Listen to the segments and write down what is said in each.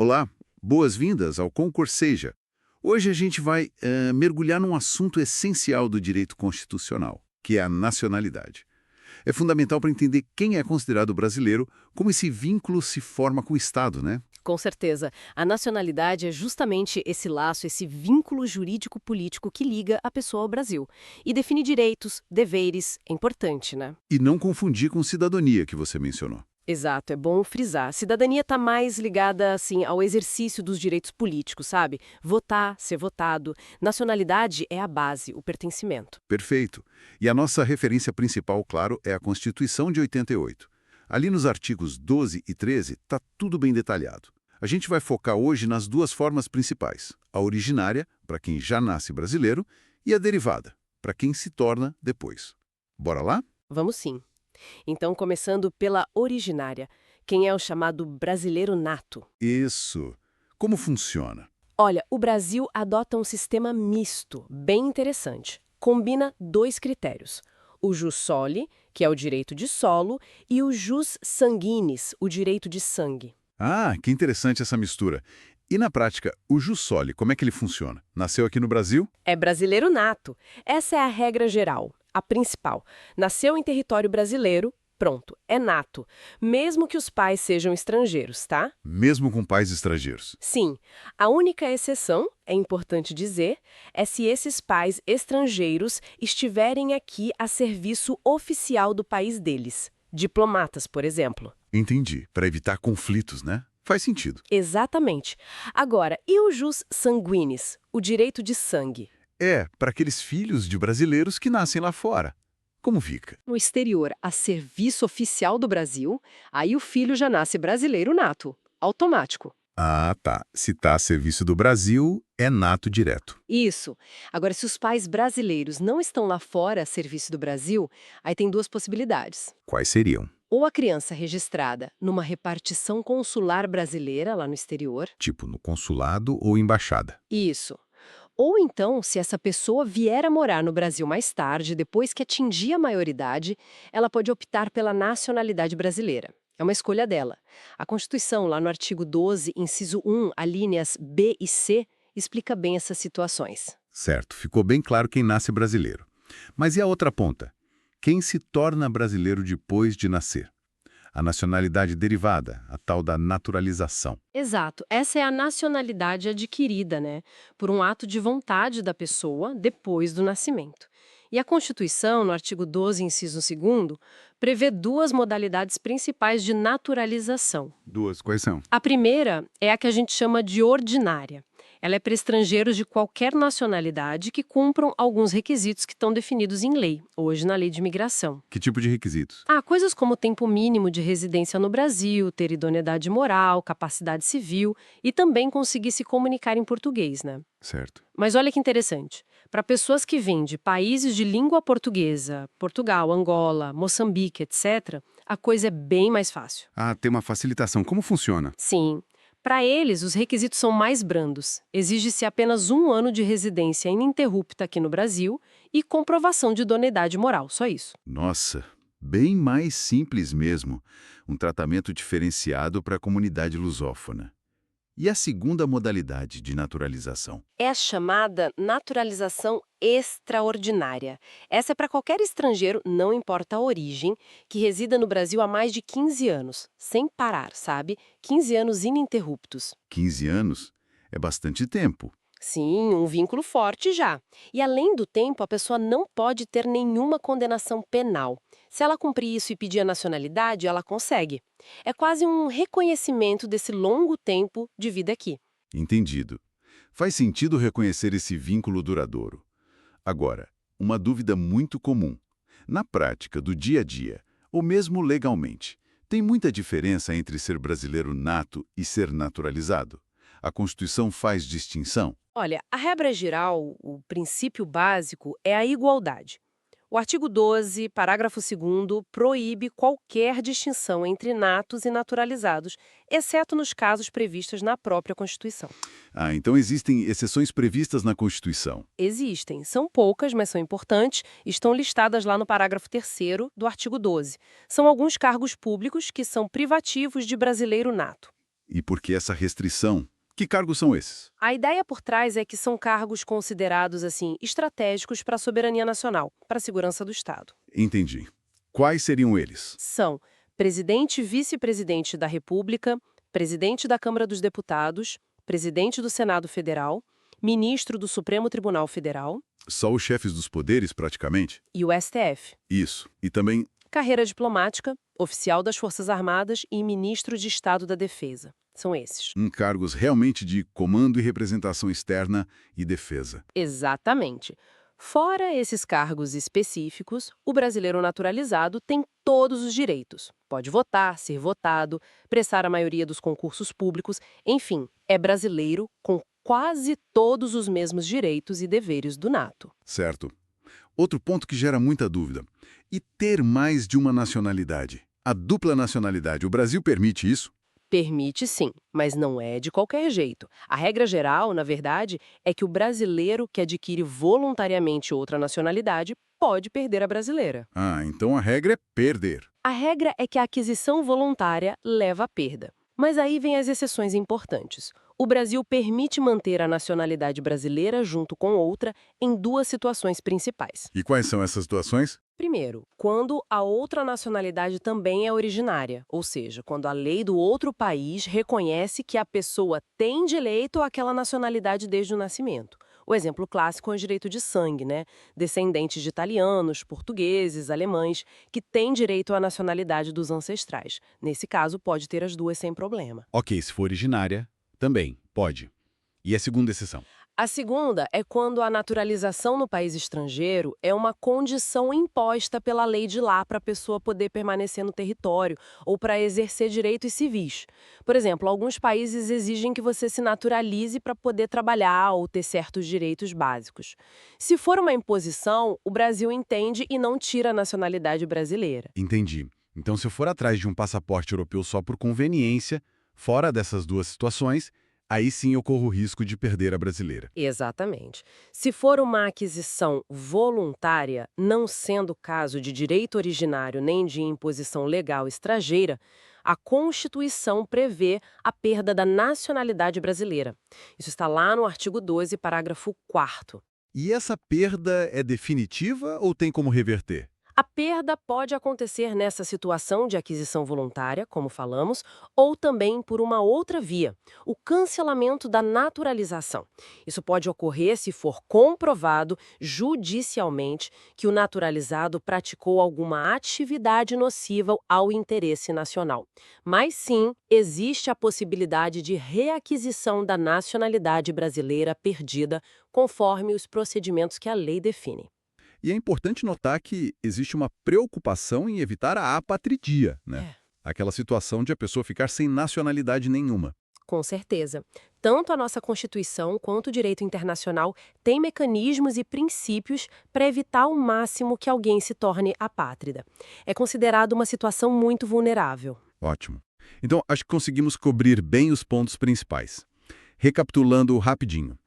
Olá, boas-vindas ao Concurseja. Hoje a gente vai mergulhar num assunto essencial do direito constitucional, que é a nacionalidade. É fundamental para entender quem é considerado brasileiro, como esse vínculo se forma com o Estado, né? Com certeza. A nacionalidade é justamente esse laço, esse vínculo jurídico-político que liga a pessoa ao Brasil. E define direitos, deveres, é importante, né? E não confundir com cidadania, que você mencionou. Exato, é bom frisar. Cidadania está mais ligada, assim, ao exercício dos direitos políticos, sabe? Votar, ser votado. Nacionalidade é a base, o pertencimento. Perfeito. E a nossa referência principal, claro, é a Constituição de 88. Ali nos artigos 12 e 13 está tudo bem detalhado. A gente vai focar hoje nas duas formas principais: a originária, para quem já nasce brasileiro, e a derivada, para quem se torna depois. Bora lá? Vamos sim. Então, começando pela originária. Quem é o chamado brasileiro nato? Isso. Como funciona? Olha, o Brasil adota um sistema misto, bem interessante. Combina dois critérios: o jus soli, que é o direito de solo, e o jus sanguinis, o direito de sangue. Ah, que interessante essa mistura. E na prática, o jus soli, como é que ele funciona? Nasceu aqui no Brasil? É brasileiro nato. Essa é a regra geral, a principal. Nasceu em território brasileiro, pronto, é nato. Mesmo que os pais sejam estrangeiros, tá? Mesmo com pais estrangeiros. Sim, a única exceção, é importante dizer, é se esses pais estrangeiros estiverem aqui a serviço oficial do país deles. Diplomatas, por exemplo. Entendi. Para evitar conflitos, né? Faz sentido. Exatamente. Agora, e o jus sanguinis, o direito de sangue? É, para aqueles filhos de brasileiros que nascem lá fora. Como fica? No exterior a serviço oficial do Brasil, aí o filho já nasce brasileiro nato, automático. Ah, tá. Se tá a serviço do Brasil, é nato direto. Isso. Agora, se os pais brasileiros não estão lá fora a serviço do Brasil, aí tem duas possibilidades. Quais seriam? Ou a criança registrada numa repartição consular brasileira lá no exterior. Tipo no consulado ou embaixada. Isso. Ou então, se essa pessoa vier a morar no Brasil mais tarde, depois que atingir a maioridade, ela pode optar pela nacionalidade brasileira. É uma escolha dela. A Constituição, lá no artigo 12, inciso 1, alíneas B e C, explica bem essas situações. Certo, ficou bem claro quem nasce brasileiro. Mas e a outra ponta? Quem se torna brasileiro depois de nascer? A nacionalidade derivada, a tal da naturalização. Exato. Essa é a nacionalidade adquirida, né? Por um ato de vontade da pessoa depois do nascimento. E a Constituição, no artigo 12, inciso 2º, prevê duas modalidades principais de naturalização. Duas, quais são? A primeira é a que a gente chama de ordinária. Ela é para estrangeiros de qualquer nacionalidade que cumpram alguns requisitos que estão definidos em lei, hoje na Lei de Imigração. Que tipo de requisitos? Coisas como tempo mínimo de residência no Brasil, ter idoneidade moral, capacidade civil e também conseguir se comunicar em português, né? Certo. Mas olha que interessante. Para pessoas que vêm de países de língua portuguesa, Portugal, Angola, Moçambique, etc., a coisa é bem mais fácil. Ah, tem uma facilitação. Como funciona? Sim. Para eles, os requisitos são mais brandos. Exige-se apenas 1 ano de residência ininterrupta aqui no Brasil e comprovação de idoneidade moral, só isso. Nossa, bem mais simples mesmo. Um tratamento diferenciado para a comunidade lusófona. E a segunda modalidade de naturalização? É a chamada naturalização extraordinária. Essa é para qualquer estrangeiro, não importa a origem, que resida no Brasil há mais de 15 anos, sem parar, sabe? 15 anos ininterruptos. 15 anos? É bastante tempo. Sim, um vínculo forte já. E além do tempo, a pessoa não pode ter nenhuma condenação penal. Se ela cumprir isso e pedir a nacionalidade, ela consegue. É quase um reconhecimento desse longo tempo de vida aqui. Entendido. Faz sentido reconhecer esse vínculo duradouro. Agora, uma dúvida muito comum. Na prática, do dia a dia, ou mesmo legalmente, tem muita diferença entre ser brasileiro nato e ser naturalizado? A Constituição faz distinção? Olha, a regra geral, o princípio básico, é a igualdade. O artigo 12, parágrafo 2º, proíbe qualquer distinção entre natos e naturalizados, exceto nos casos previstos na própria Constituição. Ah, então existem exceções previstas na Constituição. Existem, são poucas, mas são importantes, estão listadas lá no parágrafo 3º do artigo 12. São alguns cargos públicos que são privativos de brasileiro nato. E por que essa restrição? Que cargos são esses? A ideia por trás é que são cargos considerados, assim, estratégicos para a soberania nacional, para a segurança do Estado. Entendi. Quais seriam eles? São presidente e vice-presidente da República, presidente da Câmara dos Deputados, presidente do Senado Federal, ministro do Supremo Tribunal Federal Só os chefes dos poderes, praticamente? e o STF. Isso. E também, Carreira diplomática, oficial das Forças Armadas e ministro de Estado da Defesa. São esses. cargos realmente de comando e representação externa e defesa. Exatamente. Fora esses cargos específicos, o brasileiro naturalizado tem todos os direitos. Pode votar, ser votado, prestar a maioria dos concursos públicos, enfim, é brasileiro com quase todos os mesmos direitos e deveres do nato. Certo. Outro ponto que gera muita dúvida. E ter mais de uma nacionalidade? A dupla nacionalidade, o Brasil permite isso? Permite sim, mas não é de qualquer jeito. A regra geral, na verdade, é que o brasileiro que adquire voluntariamente outra nacionalidade pode perder a brasileira. Ah, então a regra é perder. A regra é que a aquisição voluntária leva à perda. Mas aí vem as exceções importantes. O Brasil permite manter a nacionalidade brasileira junto com outra em duas situações principais. E quais são essas situações? Primeiro, quando a outra nacionalidade também é originária, ou seja, quando a lei do outro país reconhece que a pessoa tem direito àquela nacionalidade desde o nascimento. O exemplo clássico é o direito de sangue, né? Descendentes de italianos, portugueses, alemães, que têm direito à nacionalidade dos ancestrais. Nesse caso, pode ter as duas sem problema. Ok, se for originária, também pode. E a segunda exceção? A segunda é quando a naturalização no país estrangeiro é uma condição imposta pela lei de lá para a pessoa poder permanecer no território ou para exercer direitos civis. Por exemplo, alguns países exigem que você se naturalize para poder trabalhar ou ter certos direitos básicos. Se for uma imposição, o Brasil entende e não tira a nacionalidade brasileira. Entendi. Então, se eu for atrás de um passaporte europeu só por conveniência, fora dessas duas situações, aí sim eu corro o risco de perder a brasileira. Exatamente. Se for uma aquisição voluntária, não sendo caso de direito originário nem de imposição legal estrangeira, a Constituição prevê a perda da nacionalidade brasileira. Isso está lá no artigo 12, parágrafo 4º. E essa perda é definitiva ou tem como reverter? A perda pode acontecer nessa situação de aquisição voluntária, como falamos, ou também por uma outra via, o cancelamento da naturalização. Isso pode ocorrer se for comprovado judicialmente que o naturalizado praticou alguma atividade nociva ao interesse nacional. Mas sim, existe a possibilidade de reaquisição da nacionalidade brasileira perdida, conforme os procedimentos que a lei define. E é importante notar que existe uma preocupação em evitar a apatridia, né? Aquela situação de a pessoa ficar sem nacionalidade nenhuma. Com certeza. Tanto a nossa Constituição quanto o direito internacional têm mecanismos e princípios para evitar ao máximo que alguém se torne apátrida. É considerado uma situação muito vulnerável. Ótimo. Então, acho que conseguimos cobrir bem os pontos principais. Recapitulando rapidinho.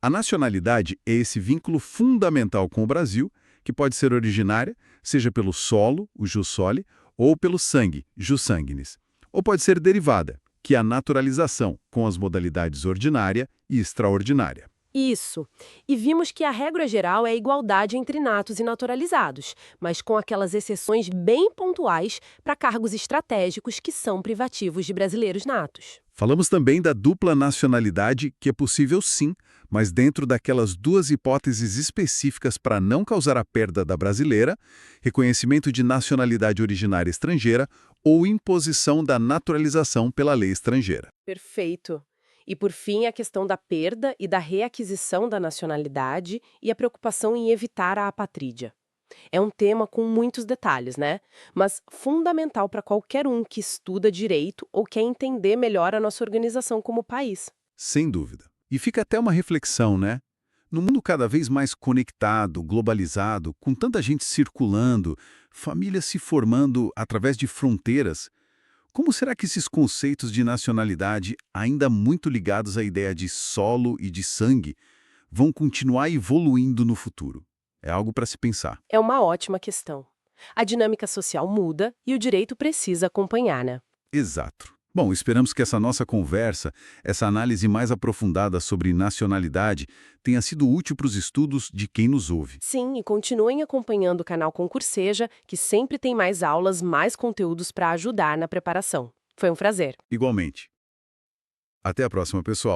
A nacionalidade é esse vínculo fundamental com o Brasil, que pode ser originária, seja pelo solo, o jus soli, ou pelo sangue, jus sanguinis. Ou pode ser derivada, que é a naturalização, com as modalidades ordinária e extraordinária. Isso. E vimos que a regra geral é a igualdade entre natos e naturalizados, mas com aquelas exceções bem pontuais para cargos estratégicos que são privativos de brasileiros natos. Falamos também da dupla nacionalidade, que é possível sim, mas dentro daquelas duas hipóteses específicas para não causar a perda da brasileira, reconhecimento de nacionalidade originária estrangeira ou imposição da naturalização pela lei estrangeira. Perfeito. E, por fim, a questão da perda e da reaquisição da nacionalidade e a preocupação em evitar a apatrídia. É um tema com muitos detalhes, né? Mas fundamental para qualquer um que estuda direito ou quer entender melhor a nossa organização como país. Sem dúvida. E fica até uma reflexão, né? No mundo cada vez mais conectado, globalizado, com tanta gente circulando, famílias se formando através de fronteiras, como será que esses conceitos de nacionalidade, ainda muito ligados à ideia de solo e de sangue, vão continuar evoluindo no futuro? É algo para se pensar. É uma ótima questão. A dinâmica social muda e o direito precisa acompanhar, né? Exato. Bom, esperamos que essa nossa conversa, essa análise mais aprofundada sobre nacionalidade, tenha sido útil para os estudos de quem nos ouve. Sim, e continuem acompanhando o canal Concurseja, que sempre tem mais aulas, mais conteúdos para ajudar na preparação. Foi um prazer. Igualmente. Até a próxima, pessoal.